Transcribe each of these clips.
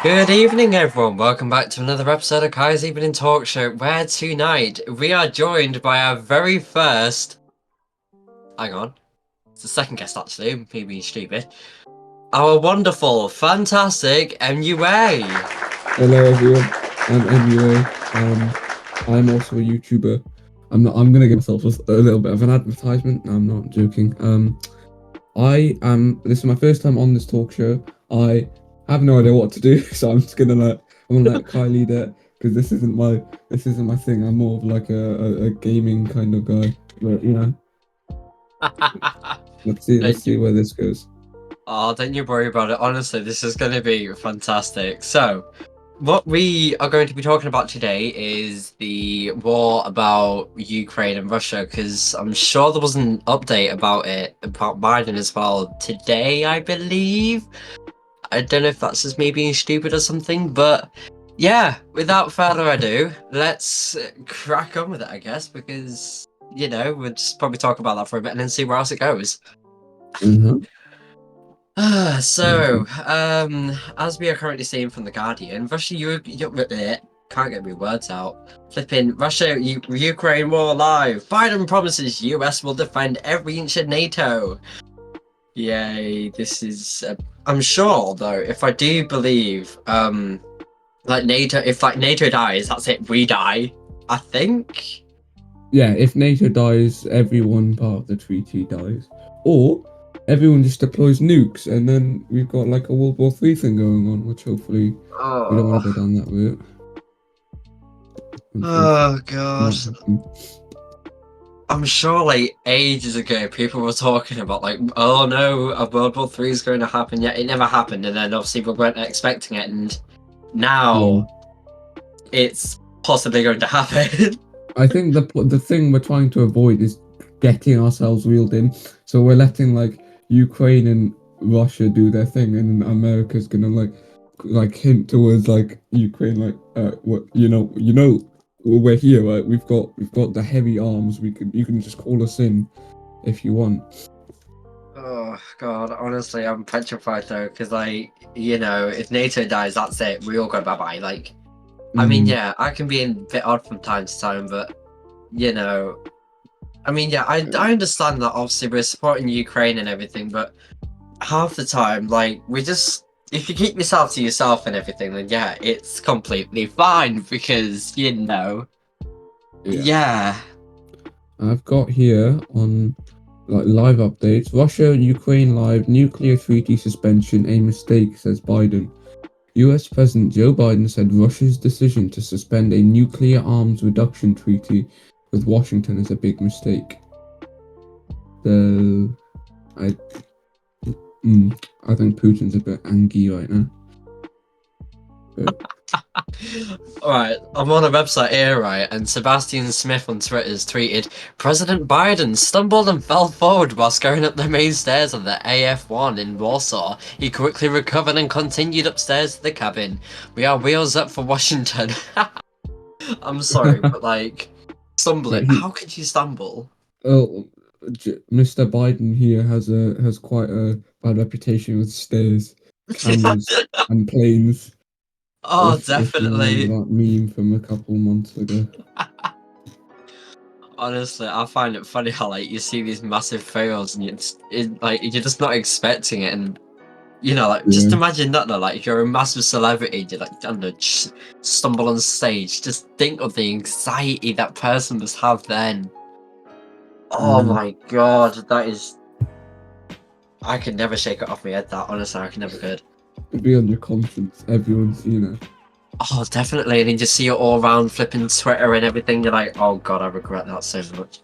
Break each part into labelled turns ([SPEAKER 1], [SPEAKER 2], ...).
[SPEAKER 1] Good evening, everyone. Welcome back to another episode of Kai's Evening Talk Show, where tonight we are joined by our very first. Hang on. It's the second guest, actually. Me being stupid. Our wonderful, fantastic MUA.
[SPEAKER 2] Hello everyone, I'm MUA. I'm also a YouTuber. I'm gonna give myself a little bit of an advertisement. No, I'm not joking. This is my first time on this talk show. I have no idea what to do, so I'm gonna let Kai lead it because this isn't my thing. I'm more of like a gaming kind of guy. But let's see where this goes.
[SPEAKER 1] Oh, don't you worry about it. Honestly, this is going to be fantastic. So, what we are going to be talking about today is the war about Ukraine and Russia, because I'm sure there was an update about it, about Biden as well, today, I believe. I don't know if that's just me being stupid or something, but yeah, without further ado, let's crack on with it, I guess, because, we'll just probably talk about that for a bit and then see where else it goes.
[SPEAKER 2] Mm-hmm.
[SPEAKER 1] As we are currently seeing from The Guardian, Russia, can't get my words out. Flipping Russia, Ukraine war live. Biden promises US will defend every inch of NATO. Yay, this is. I'm sure, though, if I do believe, like NATO, if like NATO dies, that's it, we die. I think.
[SPEAKER 2] Yeah, if NATO dies, everyone part of the treaty dies. Or everyone just deploys nukes, and then we've got like a World War III thing going on, which hopefully we don't want to
[SPEAKER 1] Oh,
[SPEAKER 2] go down that route.
[SPEAKER 1] oh
[SPEAKER 2] Unfortunately,
[SPEAKER 1] God.
[SPEAKER 2] not happen.
[SPEAKER 1] I'm sure, like, ages ago, people were talking about, like, oh no, a World War III is going to happen, yet it never happened, and then obviously we weren't expecting it, and
[SPEAKER 2] Yeah,
[SPEAKER 1] now it's possibly going to happen.
[SPEAKER 2] I think the thing we're trying to avoid is getting ourselves reeled in. So we're letting like Ukraine and Russia do their thing, and then America's gonna like hint towards like Ukraine, like what we're here, right? We've got the heavy arms. You can just call us in if you want.
[SPEAKER 1] Oh, God, honestly, I'm petrified, though, because, like, if NATO dies, that's it, we all go bye-bye, like, I mean,
[SPEAKER 2] Mm,
[SPEAKER 1] yeah, I can be a bit odd from time to time, but, you know, I mean, yeah, I understand that, obviously, we're supporting Ukraine and everything, but half the time, like, if you keep yourself to yourself and everything, then yeah, it's completely fine because,
[SPEAKER 2] yeah,
[SPEAKER 1] yeah.
[SPEAKER 2] I've got here on like live updates. Russia Ukraine live nuclear treaty suspension a mistake, says Biden. US President Joe Biden said Russia's decision to suspend a nuclear arms reduction treaty with Washington is a big mistake. The I I think Putin's a bit angry right now.
[SPEAKER 1] Alright, I'm on a website here, right, and Sebastian Smith on Twitter has tweeted, President Biden stumbled and fell forward whilst going up the main stairs of the AF1 in Warsaw. He quickly recovered and continued upstairs to the cabin. We are wheels up for Washington. I'm sorry, but like,
[SPEAKER 2] But
[SPEAKER 1] stumbling.
[SPEAKER 2] he,
[SPEAKER 1] How could you stumble?
[SPEAKER 2] oh, Mr. Biden here has quite a bad reputation with stairs, cameras, and planes.
[SPEAKER 1] Oh,
[SPEAKER 2] If you remember
[SPEAKER 1] definitely.
[SPEAKER 2] that meme from a couple months ago.
[SPEAKER 1] Honestly, I find it funny how like you see these massive fails and like you're just not expecting it, and like just
[SPEAKER 2] Yeah.
[SPEAKER 1] imagine that though. Like if you're a massive celebrity, you like I don't know, just stumble on stage. Just think of the anxiety that person must have then. Oh
[SPEAKER 2] Mm.
[SPEAKER 1] my God, that is. I could never shake it off my head. That honestly, I could never could.
[SPEAKER 2] Be on your conscience. Everyone's.
[SPEAKER 1] Oh, definitely. And then just see it all around flipping Twitter and everything. You're like, oh God, I regret that so much.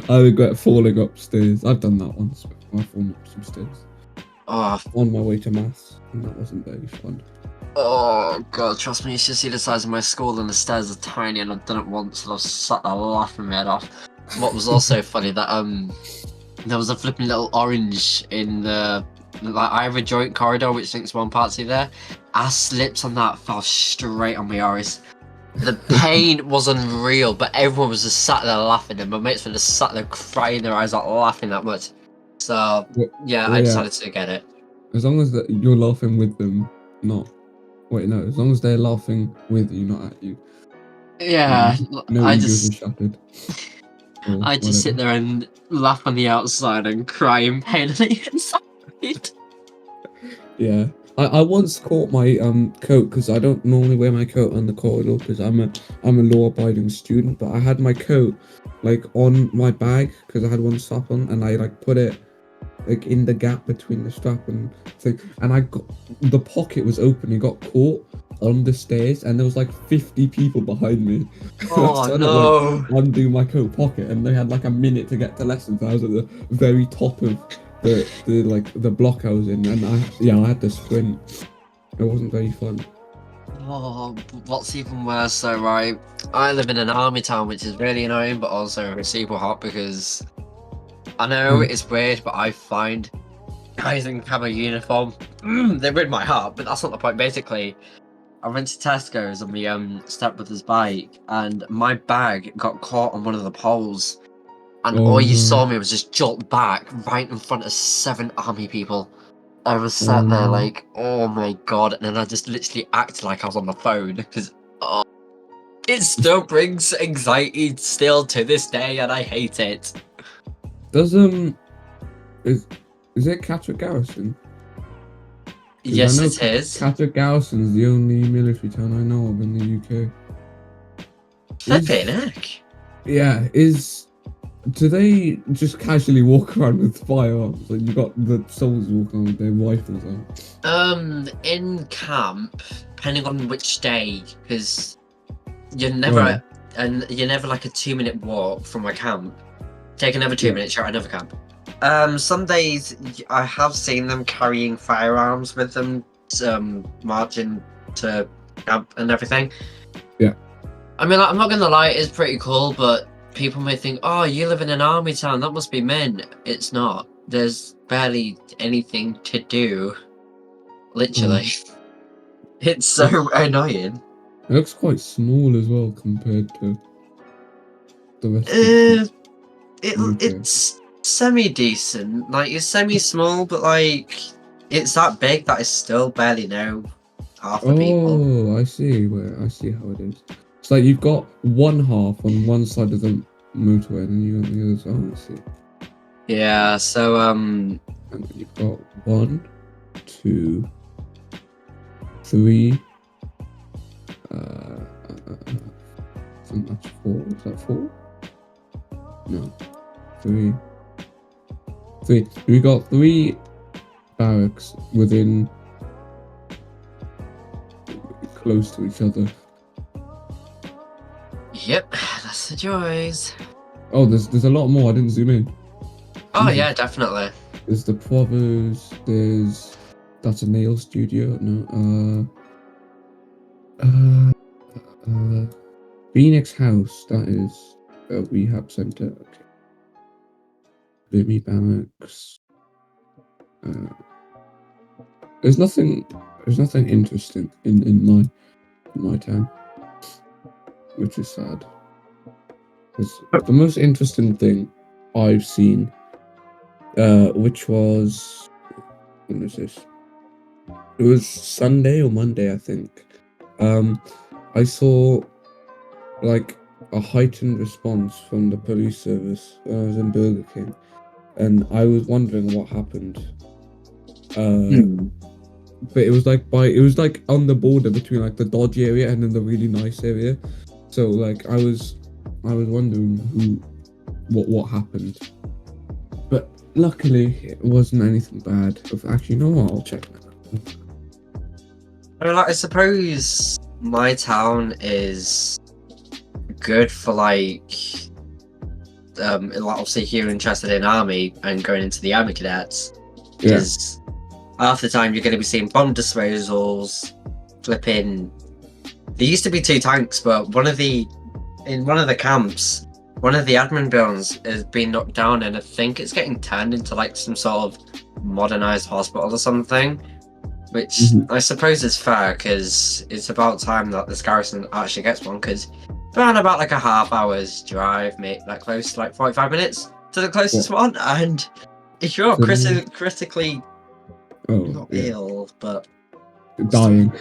[SPEAKER 2] I regret falling upstairs. I've done that once. I've fallen up some stairs
[SPEAKER 1] Oh,
[SPEAKER 2] on my way to maths, and that wasn't very fun.
[SPEAKER 1] oh God, trust me, you should see the size of my school and the stairs are tiny and I've done it once and I was sat there laughing my head off. What was also funny that there was a flipping little orange in the like Ivor joint corridor which links one party there. I slipped on that, fell straight on my iris. The pain was unreal, but everyone was just sat there laughing and my mates were just sat there crying their eyes out laughing that much. So
[SPEAKER 2] Well,
[SPEAKER 1] yeah,
[SPEAKER 2] well,
[SPEAKER 1] I
[SPEAKER 2] yeah,
[SPEAKER 1] decided to get it.
[SPEAKER 2] as long as that you're laughing with them, not Wait, no. As long as they're laughing with you, not at you.
[SPEAKER 1] Yeah,
[SPEAKER 2] No
[SPEAKER 1] I
[SPEAKER 2] egos are
[SPEAKER 1] just
[SPEAKER 2] shattered or
[SPEAKER 1] I just sit
[SPEAKER 2] whatever.
[SPEAKER 1] there and laugh on the outside and cry in pain on the inside.
[SPEAKER 2] Yeah. I once caught my coat because I don't normally wear my coat on the corridor because I'm a law abiding student, but I had my coat like on my bag because I had one strap on and I like put it like in the gap between the strap and thing, and I got the pocket was open. It got caught on the stairs, and there was like 50 people behind me. I was
[SPEAKER 1] Oh
[SPEAKER 2] trying to like
[SPEAKER 1] no.
[SPEAKER 2] undo my coat pocket, and they had like a minute to get to lessons. I was at the very top of the like the block I was in, and I had to sprint. It wasn't very fun.
[SPEAKER 1] Oh, what's even worse though, right? I live in an army town, which is really annoying, but also super hot because I know
[SPEAKER 2] Mm.
[SPEAKER 1] it's weird, but I find guys in camo uniform, they win my heart, but that's not the point. Basically, I went to Tesco's on my stepbrother's bike, and my bag got caught on one of the poles, and
[SPEAKER 2] Oh
[SPEAKER 1] all you
[SPEAKER 2] no!
[SPEAKER 1] saw me was just jolt back right in front of 7 army people. I was
[SPEAKER 2] Oh
[SPEAKER 1] sat there
[SPEAKER 2] no!
[SPEAKER 1] like, oh my god, and then I just literally acted like I was on the phone because it still brings anxiety still to this day, and I hate it.
[SPEAKER 2] Does is is it Catterick Garrison? Because I
[SPEAKER 1] Yes,
[SPEAKER 2] know
[SPEAKER 1] it is.
[SPEAKER 2] Catterick Garrison's the only military town I know of in the UK.
[SPEAKER 1] Flipping
[SPEAKER 2] Is
[SPEAKER 1] heck.
[SPEAKER 2] yeah, is do they just casually walk around with firearms? Like you got the soldiers walking around with their rifles out.
[SPEAKER 1] In camp, depending on which day, because you're
[SPEAKER 2] Oh,
[SPEAKER 1] never, and you're never like a 2 minute walk from my camp. Take another two
[SPEAKER 2] yeah.
[SPEAKER 1] minutes, you're at another camp. Some days I have seen them carrying firearms with them, marching to camp and everything.
[SPEAKER 2] Yeah.
[SPEAKER 1] I mean, like, I'm not gonna lie, it is pretty cool, but people may think, "Oh, you live in an army town, that must be men." It's not. There's barely anything to do.
[SPEAKER 2] Oh,
[SPEAKER 1] Literally, it's
[SPEAKER 2] looks
[SPEAKER 1] so annoying.
[SPEAKER 2] it looks quite small as well compared to the rest of the
[SPEAKER 1] Uh,
[SPEAKER 2] UK.
[SPEAKER 1] it's semi decent. Like it's semi small, but like it's that big that I still barely know half the people.
[SPEAKER 2] Oh, I see how it is. It's like you've got one half on one side of the motorway, and then you got the other side. Oh, I see.
[SPEAKER 1] Yeah. So
[SPEAKER 2] And then you've got one, two, three. I think that's four. Is that four? No, three. Three. We got three barracks within close to each other.
[SPEAKER 1] yep, that's the joys.
[SPEAKER 2] Oh, there's a lot more. I didn't zoom in.
[SPEAKER 1] Oh yeah,
[SPEAKER 2] Jesus.
[SPEAKER 1] definitely.
[SPEAKER 2] There's the Provers. There's that's a nail studio. No. Uh. Uh. Phoenix House. That is a rehab center. Okay. Bimmy Barracks. Uh. There's nothing. There's nothing interesting in my town, which is sad. Because the most interesting thing I've seen, which was when was this? It was Sunday or Monday, I think. Um, I saw like a heightened response from the police service when I was in Burger King, and I was wondering what happened. Uh,
[SPEAKER 1] Hmm.
[SPEAKER 2] but it was like on the border between like the dodgy area and then the really nice area. So like I was wondering what happened. But luckily it wasn't anything bad. Actually, no, I'll check now.
[SPEAKER 1] I mean, like, I suppose my town is good for like obviously if you're interested in army and going into the army cadets,
[SPEAKER 2] Yeah.
[SPEAKER 1] because half the time you're going to be seeing bomb disposals, flipping. There used to be two tanks, but in one of the camps, one of the admin buildings has been knocked down, and I think it's getting turned into like some sort of modernized hospital or something. Which
[SPEAKER 2] Mhm.
[SPEAKER 1] I suppose is fair because it's about time that this garrison actually gets one. Because around about like a half hour's drive, mate, like close to like 45 minutes to the closest
[SPEAKER 2] What?
[SPEAKER 1] one, and if you're
[SPEAKER 2] So,
[SPEAKER 1] critically
[SPEAKER 2] oh
[SPEAKER 1] not
[SPEAKER 2] yeah,
[SPEAKER 1] ill, but
[SPEAKER 2] dying.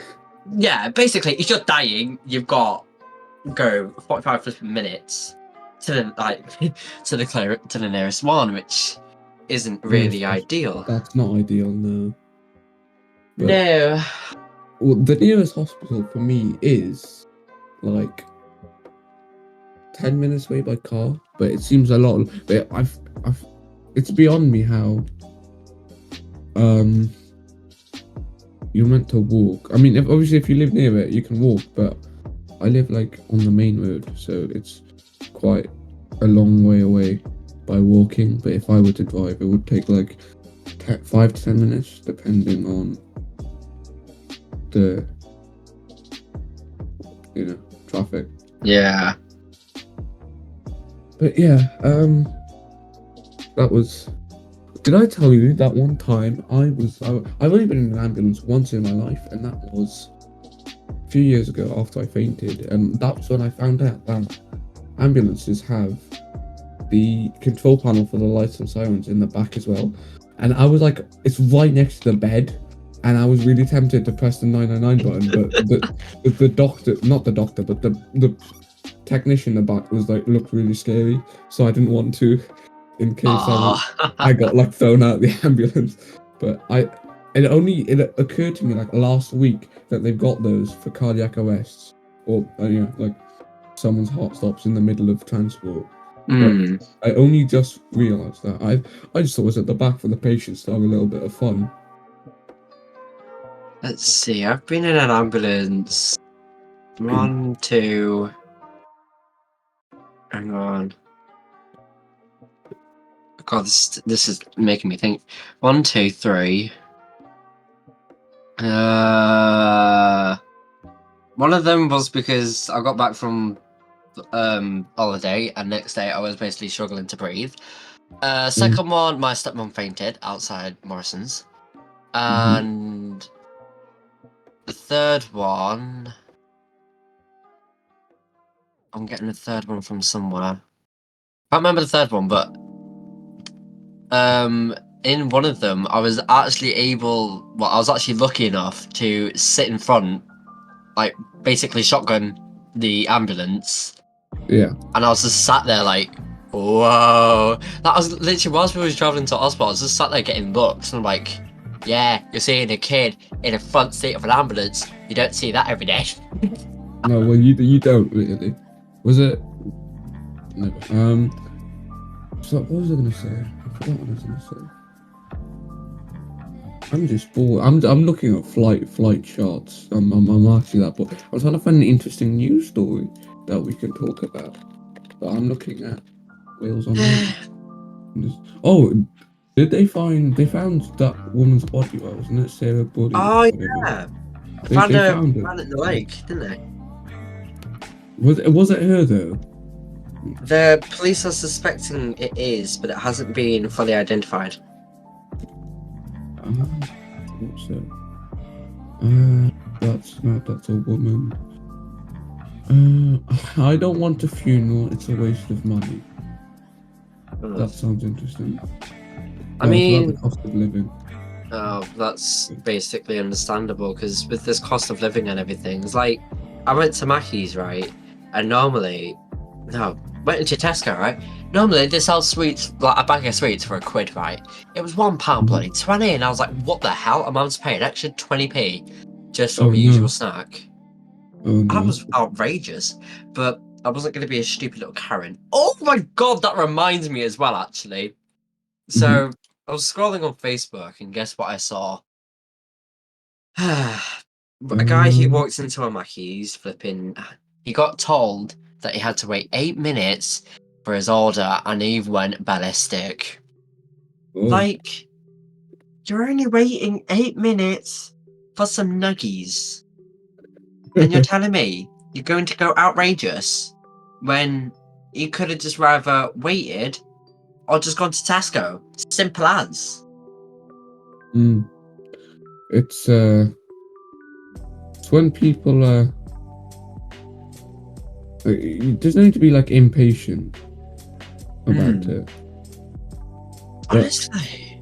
[SPEAKER 1] Yeah, basically, if you're dying, you've got go 45 flipping minutes to the to the nearest one, which isn't
[SPEAKER 2] Yes,
[SPEAKER 1] really ideal.
[SPEAKER 2] that's not ideal, no. But
[SPEAKER 1] No.
[SPEAKER 2] well, the nearest hospital for me is like 10 minutes away by car, but it seems a lot. But it's beyond me how um you're meant to walk. I mean, if you live near it, you can walk, but I live like on the main road, so it's quite a long way away by walking. But if I were to drive, it would take like 5 to 10 minutes, depending on the traffic.
[SPEAKER 1] Yeah.
[SPEAKER 2] But yeah, that was. Did I tell you that one time I've only been in an ambulance once in my life, and that was a few years ago after I fainted, and that's when I found out that ambulances have the control panel for the lights and sirens in the back as well. And I was like, it's right next to the bed, and I was really tempted to press the 999 button, but the doctor, not the doctor, but the technician in the back was like, looked really scary, so I didn't want to, in case I got like thrown out of the ambulance. But it occurred to me like last week that they've got those for cardiac arrests, or like someone's heart stops in the middle of transport. But I only just realised that. I just thought it was at the back for the patients to have a little bit of fun.
[SPEAKER 1] Let's see. I've been in an ambulance. One, two. Hang on. God, this is making me think. 1, 2, 3. One of them was because I got back from holiday, and next day I was basically struggling to breathe. Second one, my stepmom fainted outside Morrison's, and the third one, I'm getting the third one from somewhere. Can't remember the third one, but in one of them, I was actually lucky enough to sit in front, like basically shotgun the ambulance.
[SPEAKER 2] Yeah.
[SPEAKER 1] And I was just sat there like, whoa. That was literally whilst we were traveling to hospital, I was just sat there getting looks, and I'm like, yeah, you're seeing a kid in a front seat of an ambulance. You don't see that every day.
[SPEAKER 2] No, well, you don't really. Was it? No. So what was I gonna say? I forgot what I was gonna say. I'm just bored. I'm looking at flight charts. I'm actually that bored. I was trying to find an interesting news story that we can talk about, but I'm looking at Wales Online. Oh, they found that woman's body? Well, wasn't it Sarah Buddy?
[SPEAKER 1] Oh yeah,
[SPEAKER 2] They
[SPEAKER 1] found
[SPEAKER 2] found
[SPEAKER 1] it in the lake, didn't they?
[SPEAKER 2] Was it her though?
[SPEAKER 1] The police are suspecting it is, but it hasn't been fully identified.
[SPEAKER 2] What's it? That's a woman. I don't want a funeral. It's a waste of money. That sounds interesting.
[SPEAKER 1] I mean,
[SPEAKER 2] the cost of living.
[SPEAKER 1] Oh, that's basically understandable, because with this cost of living and everything, it's like I went to Mackey's, right? And went into Tesco, right? Normally they sell sweets, like a bag of sweets for £1, right? It was £1 bloody 20, and I was like, what the hell? I'm having to pay an extra 20p just for the usual snack.
[SPEAKER 2] Oh no.
[SPEAKER 1] That was outrageous, but I wasn't going to be a stupid little Karen. Oh my god, that reminds me as well, actually. So I was scrolling on Facebook, and guess what I saw? A guy who walked into a Mackey's he got told that he had to wait 8 minutes for his order, and he went ballistic. Like, you're only waiting 8 minutes for some nuggies, and you're telling me you're going to go outrageous when you could have just rather waited or just gone to Tesco. Simple as.
[SPEAKER 2] It's when people there's no need to be like impatient about it.
[SPEAKER 1] Honestly,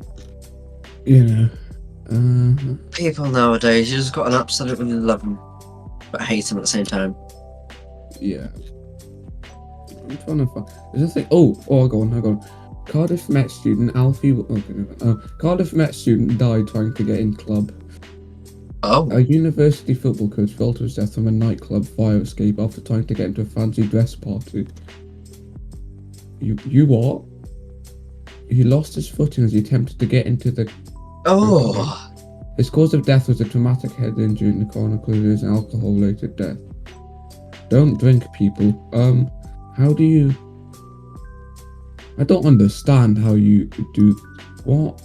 [SPEAKER 2] You know,
[SPEAKER 1] people nowadays, you just got to absolutely love them. but hate him at the same time.
[SPEAKER 2] Yeah. I'm trying to find. There's a thing. Oh, go on. Cardiff Met student Alfie. Okay, no. Cardiff Met student died trying to get in club.
[SPEAKER 1] Oh.
[SPEAKER 2] A university football coach fell to his death from a nightclub fire escape after trying to get into a fancy dress party. You what? He lost his footing as he attempted to get into the.
[SPEAKER 1] Oh.
[SPEAKER 2] His cause of death was a traumatic head injury, and the coroner concluded it was an alcohol-related death. Don't drink, people. How do you? I don't understand how you do. What?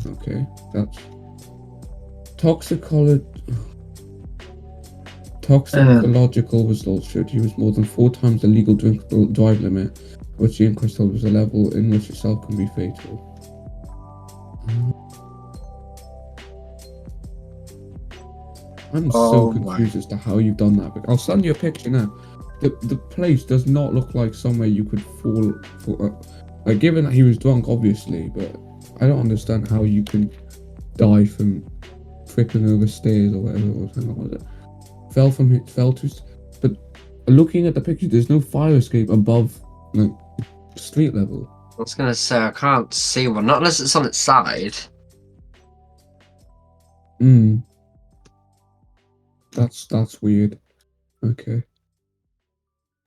[SPEAKER 2] Okay, that's toxicological results showed he was more than 4 times the legal drive limit, which the inquest held was a level in which itself can be fatal. I'm so confused as to how you've done that. I'll send you a picture now. The place does not look like somewhere you could fall for. Like, given that he was drunk, obviously, but I don't understand how you can die from tripping over stairs or whatever it was. Hang on, what was it? Fell to. But looking at the picture, there's no fire escape above like street level.
[SPEAKER 1] I was gonna say I can't see one, not unless it's on its side.
[SPEAKER 2] That's weird. Okay.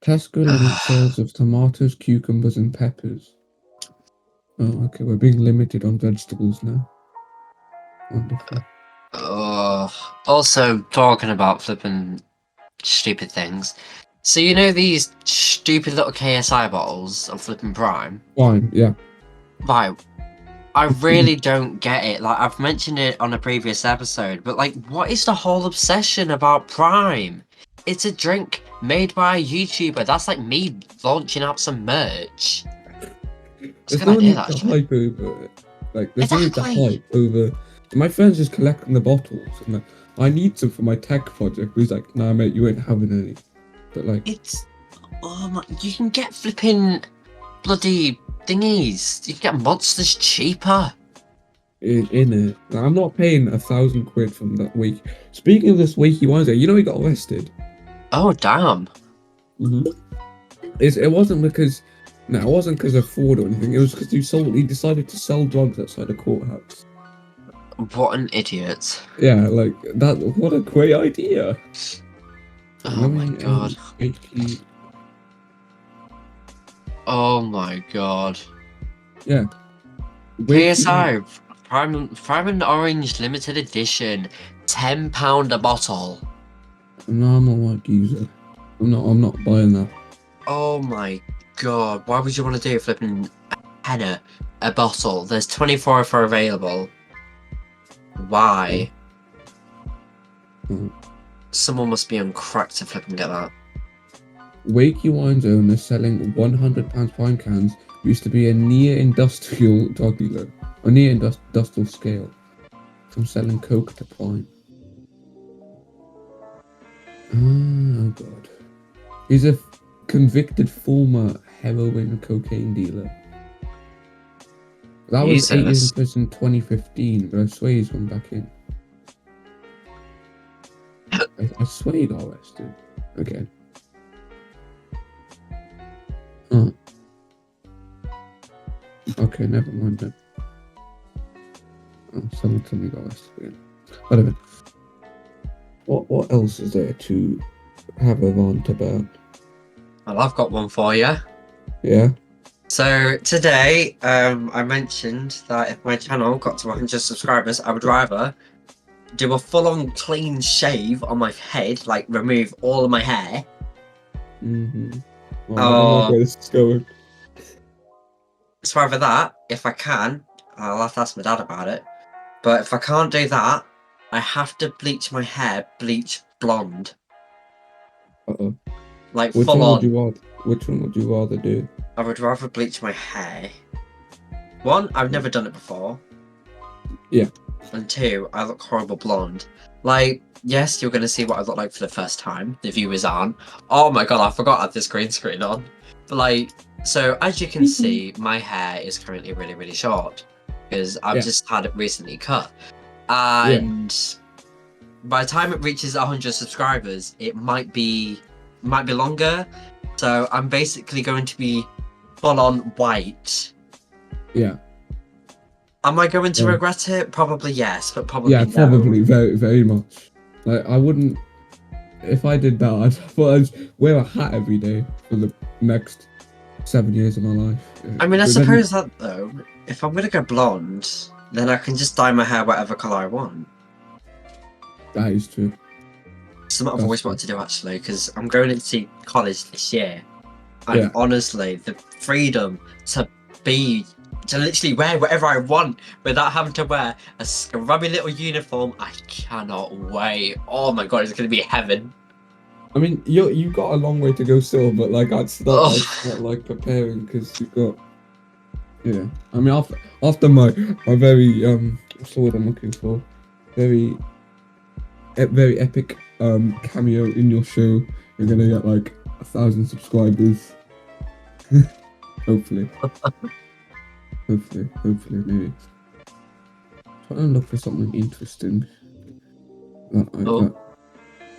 [SPEAKER 2] Tesco limits sales of tomatoes, cucumbers, and peppers. Oh, okay. We're being limited on vegetables now. Wonderful.
[SPEAKER 1] Also, talking about flipping stupid things. So you know these stupid little KSI bottles of flipping Prime?
[SPEAKER 2] Fine, yeah.
[SPEAKER 1] Right. I really don't get it. Like, I've mentioned it on a previous episode, but like, what is the whole obsession about Prime? It's a drink made by a YouTuber. That's like me launching out some merch.
[SPEAKER 2] There's no need to hype over it. Like, there's no need to hype over. My friend's just collecting the bottles, and like, I need some for my tech project. But he's like, nah, mate, you ain't having any. But like,
[SPEAKER 1] it's you can get flipping bloody thingies. You can get monsters cheaper.
[SPEAKER 2] In it, I'm not paying 1,000 quid from that week. Speaking of this week, he got arrested.
[SPEAKER 1] Oh damn!
[SPEAKER 2] It wasn't because of fraud or anything. It was because he decided to sell drugs outside a courthouse.
[SPEAKER 1] What an idiot!
[SPEAKER 2] Yeah, like that. What a great idea!
[SPEAKER 1] Oh my god! Oh my god!
[SPEAKER 2] Yeah.
[SPEAKER 1] KSI Prime and Orange limited edition, £10 a bottle.
[SPEAKER 2] No, I'm not like user. I'm not buying that.
[SPEAKER 1] Oh my god! Why would you want to do flipping henna a bottle? There's 24 for available. Why? Someone must be on crack to flipping get that.
[SPEAKER 2] Wakey Wine's owner selling £100 Prime cans used to be a near-industrial drug dealer, a near-industrial scale, from selling coke to Prime. Oh god. He's a convicted former heroin and cocaine dealer. That was 8 years in prison 2015, but I swear he's gone back in. I swear he got arrested again. Oh. Okay, never mind then. Oh, someone told me he got arrested again. Whatever. What else is there to have a rant about?
[SPEAKER 1] Well, I've got one for you.
[SPEAKER 2] Yeah?
[SPEAKER 1] So today, I mentioned that if my channel got to 100 subscribers, I would rather do a full-on clean shave on my head, like remove all of my hair.
[SPEAKER 2] Well, I don't know where this is going.
[SPEAKER 1] It's either that, if I can, I'll have to ask my dad about it. But if I can't do that, I have to bleach my hair bleach blonde.
[SPEAKER 2] Uh-oh.
[SPEAKER 1] Like full on.
[SPEAKER 2] Which one would you rather do?
[SPEAKER 1] I would rather bleach my hair. 1, I've never done it before.
[SPEAKER 2] Yeah.
[SPEAKER 1] And 2, I look horrible blonde. Like, yes, you're going to see what I look like for the first time. The viewers aren't. Oh my god, I forgot I had this green screen on. But like, so as you can see, my hair is currently really, really short. Because I've just had it recently cut. And by the time it reaches 100 subscribers, it might be longer. So I'm basically going to be full on white.
[SPEAKER 2] Yeah.
[SPEAKER 1] Am I going to
[SPEAKER 2] Yeah.
[SPEAKER 1] regret it? Probably yes, but probably
[SPEAKER 2] Yeah,
[SPEAKER 1] no.
[SPEAKER 2] probably very, very much. Like, I wouldn't. If I did that, I'd wear a hat every day for the next 7 years of my life.
[SPEAKER 1] I mean, I
[SPEAKER 2] But then,
[SPEAKER 1] suppose that though, if I'm gonna go blonde, then I can just dye my hair whatever color I want.
[SPEAKER 2] that is true.
[SPEAKER 1] Something I've
[SPEAKER 2] That's
[SPEAKER 1] always
[SPEAKER 2] true.
[SPEAKER 1] wanted to do actually, because I'm going into college this year, and
[SPEAKER 2] Yeah.
[SPEAKER 1] honestly, the freedom to be to literally wear whatever I want without having to wear a scrubby little uniform, I cannot wait. Oh my god, it's gonna be heaven.
[SPEAKER 2] I mean, you've got a long way to go still, but like I'd
[SPEAKER 1] Oh,
[SPEAKER 2] start like preparing because you've got. Yeah. I mean, after my very what's the word I'm looking for? Very very epic cameo in your show. You're gonna get like 1,000 subscribers. Hopefully, maybe. Trying to look for something interesting.
[SPEAKER 1] oh.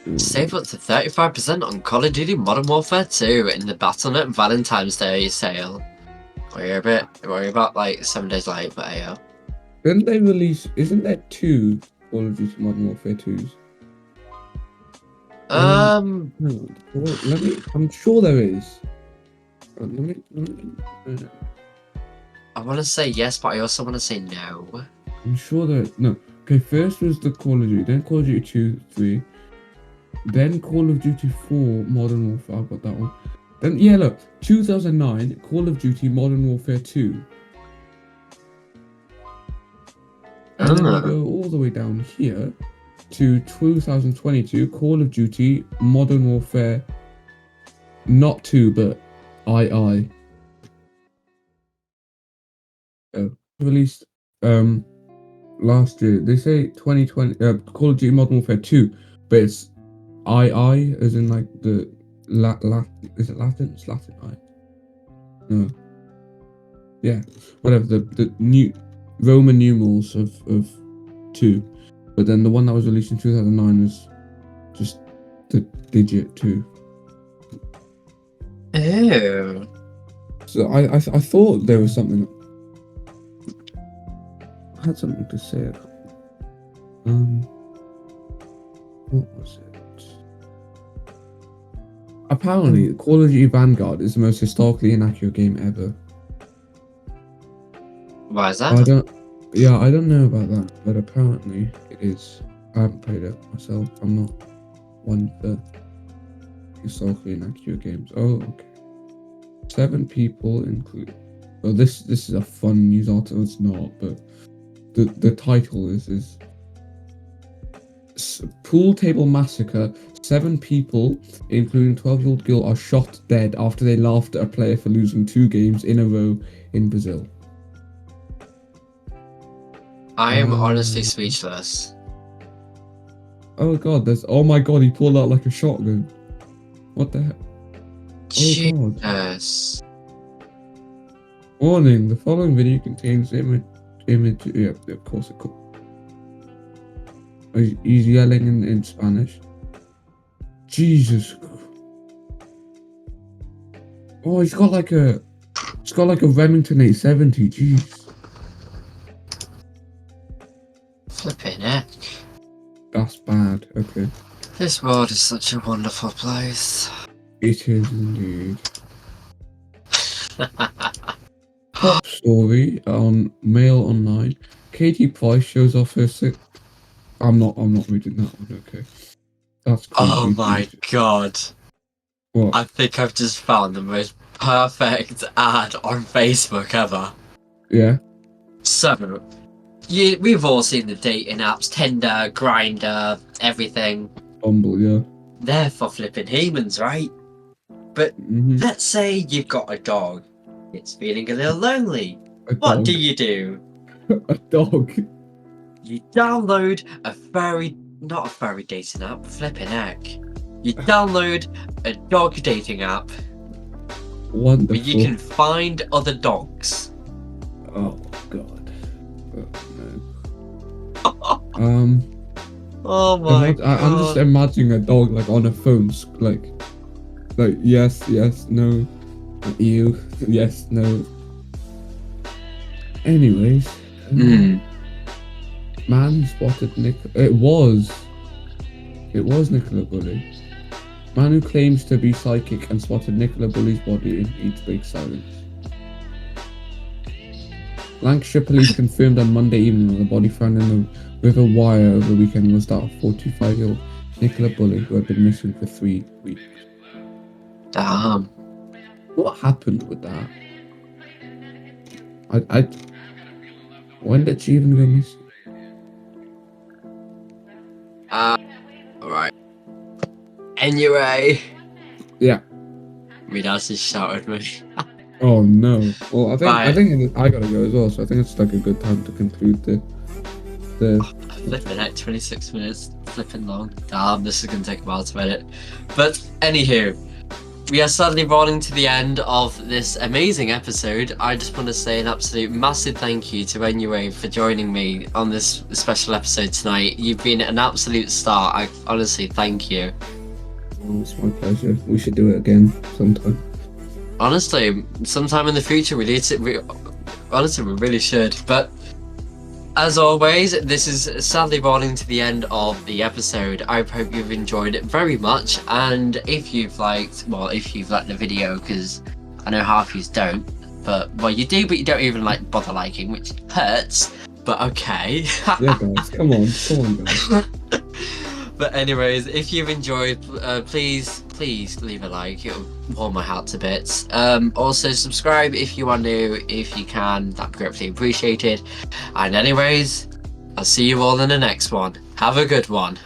[SPEAKER 2] That,
[SPEAKER 1] Save up to 35% on Call of Duty Modern Warfare 2 in the Battle.net Valentine's Day sale. Worry about like 7 days late, but yeah.
[SPEAKER 2] didn't they release? Isn't there 2 Call of Duty Modern Warfare 2s? No, well, let me. I'm sure there is.
[SPEAKER 1] I want to say yes, but I also want to say no.
[SPEAKER 2] I'm sure there. No. Okay, first was the Call of Duty, then Call of Duty 2, 3, then Call of Duty 4 Modern Warfare. I've got that one. Then yeah, look, 2009 Call of Duty Modern Warfare 2, and then you go all the way down here to 2022 Call of Duty Modern Warfare, not 2 but II. Released last year. They say 2020 Call of Duty Modern Warfare 2, but it's II as in like the is it Latin? It's Latin I. No. Yeah. Whatever the new Roman numerals of 2. But then the one that was released in 2009 was just the digit 2.
[SPEAKER 1] Ew.
[SPEAKER 2] So I thought there was something. I had something to say. What was it? Apparently, Call of Duty Vanguard is the most historically inaccurate game ever.
[SPEAKER 1] Why is that?
[SPEAKER 2] I don't know about that, but apparently it is. I haven't played it myself. I'm not one for historically inaccurate games. Oh, okay. 7 people include. Well, this is a fun news article. It's not, but the title is Pool Table Massacre. 7 people, including 12-year-old girl, are shot dead after they laughed at a player for losing 2 games in a row in Brazil.
[SPEAKER 1] I am honestly speechless.
[SPEAKER 2] Oh god, oh my god, he pulled out like a shotgun. What the heck? Oh god.
[SPEAKER 1] Jesus.
[SPEAKER 2] Warning, the following video contains image, yeah, of course it could. He's yelling in Spanish. Jesus. Oh, he's got like a Remington 870, jeez.
[SPEAKER 1] Flipping heck.
[SPEAKER 2] That's bad, okay.
[SPEAKER 1] This world is such a wonderful place.
[SPEAKER 2] It is indeed. Top story on Mail Online. Katie Price shows off her sick. I'm not reading that one, okay. That's creepy.
[SPEAKER 1] Oh my god.
[SPEAKER 2] What?
[SPEAKER 1] I think I've just found the most perfect ad on Facebook ever.
[SPEAKER 2] Yeah.
[SPEAKER 1] So, we've all seen the dating apps, Tinder, Grindr, everything.
[SPEAKER 2] Bumble, yeah.
[SPEAKER 1] They're for flipping humans, right? But let's say you've got a dog. It's feeling a little lonely. What do you do?
[SPEAKER 2] A dog.
[SPEAKER 1] You download not a furry dating app, flipping heck. You download a dog dating app.
[SPEAKER 2] Wonderful.
[SPEAKER 1] Where you can find other dogs.
[SPEAKER 2] Oh god. Oh, no.
[SPEAKER 1] Oh my
[SPEAKER 2] I'm just
[SPEAKER 1] god.
[SPEAKER 2] imagining a dog like on a phone, like yes, yes, no, you, yes, no. Anyways,
[SPEAKER 1] Hmm.
[SPEAKER 2] man who spotted Nick. It was Nicola Bully. Man who claims to be psychic and spotted Nicola Bully's body in Eats Big Silence. Lancashire police confirmed on Monday evening that the body found in the River Wire over the weekend was that of 45-year-old Nicola Bully, who had been missing for 3 weeks.
[SPEAKER 1] Damn.
[SPEAKER 2] What happened with that? I when did she even go missing?
[SPEAKER 1] Alright. Anyway.
[SPEAKER 2] Yeah.
[SPEAKER 1] My dad just shouted me.
[SPEAKER 2] Oh no. Well, I
[SPEAKER 1] Right.
[SPEAKER 2] think I gotta go as well, so I think it's like a good time to conclude the
[SPEAKER 1] Flipping at 26 minutes. Flipping long. Damn, this is gonna take a while to edit. But anywho, we are suddenly rolling to the end of this amazing episode. I just want to say an absolute massive thank you to NUA for joining me on this special episode tonight. You've been an absolute star. I honestly thank you.
[SPEAKER 2] It's my pleasure. We should do it again sometime.
[SPEAKER 1] Honestly, sometime in the future honestly we really should. But as always, this is sadly rolling to the end of the episode. I hope you've enjoyed it very much, and if you've liked the video, because I know half of you don't, but well, you do, but you don't even like bother liking, which hurts. But okay.
[SPEAKER 2] Yeah, guys, come on, guys.
[SPEAKER 1] But anyways, if you've enjoyed, please leave a like. It'll warm my heart to bits. Also subscribe if you are new, if you can. That'd be greatly appreciated. And anyways, I'll see you all in the next one. Have a good one.